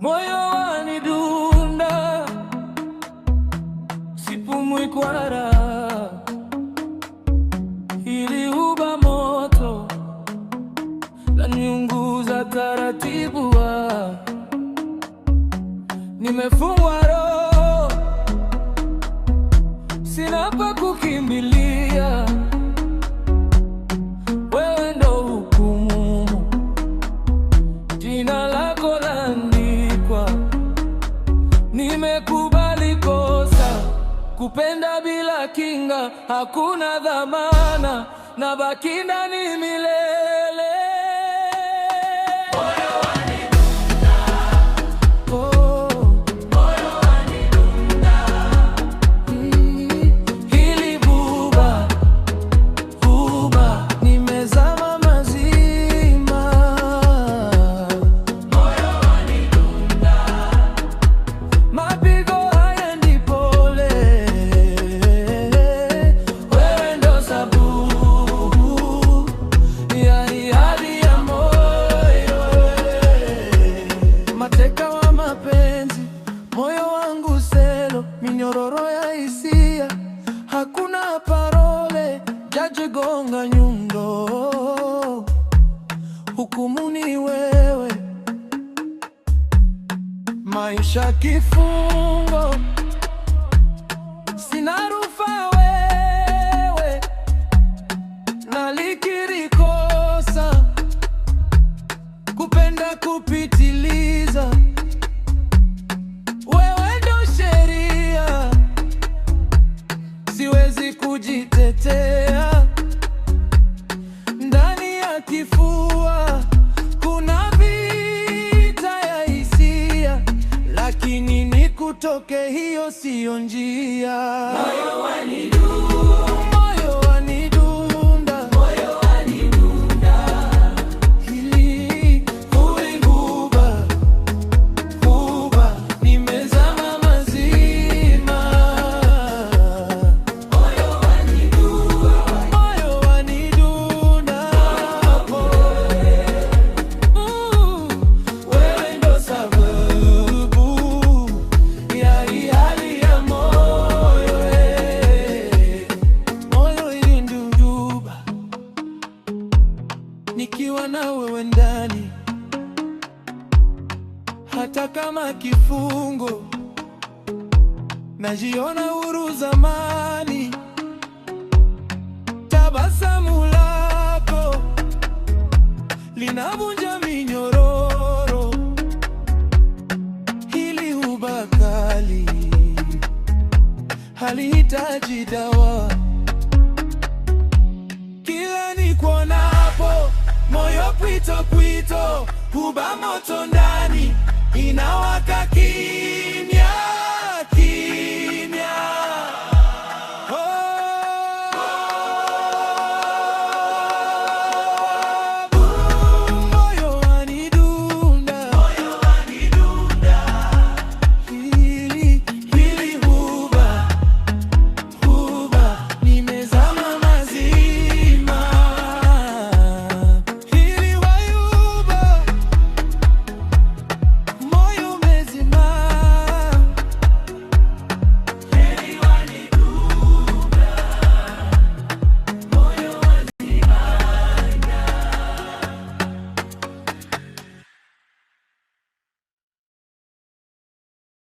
moyo wanidunda, sipumui kwa raha, hili huba moto laniunguza taratibu. Nimefungwa roho, sina pa kukimbilia, wewe ndo hukumu, jina lako laandikwa. Nimekubali kosa, kupenda bila kinga, hakuna dhamana, nabaki ndani milele. Mateka wa mapenzi, moyo wangu selo, minyororo ya hisia, hakuna parole, jaji gonga nyundo, hukumu ni wewe, maisha kifungo, sina rufaa wewe, nalikiri kosa, kupenda kupitiliza, wewe ndo sheria, siwezi kujitetea. Ndani ya kifua kuna vita ya hisia, lakini nikutoke, hiyo siyo njia. Moyo wanidunda, moyo wanidunda, moyo wanidunda, hili huba nimezama mazima. Moyo wanidunda, moyo wanidunda, wewe ndo sababu ya hii hali ya moyo, moyo ilinduba, nikiwa na wewe ndani, hata kama kifungo, najiona huru zamani. Tabasamu lako linavunja minyororo, hili huba kali halihitaji dawa. Kila nikuonapo, moyo pwito pwito, huba moto ndani inawaka.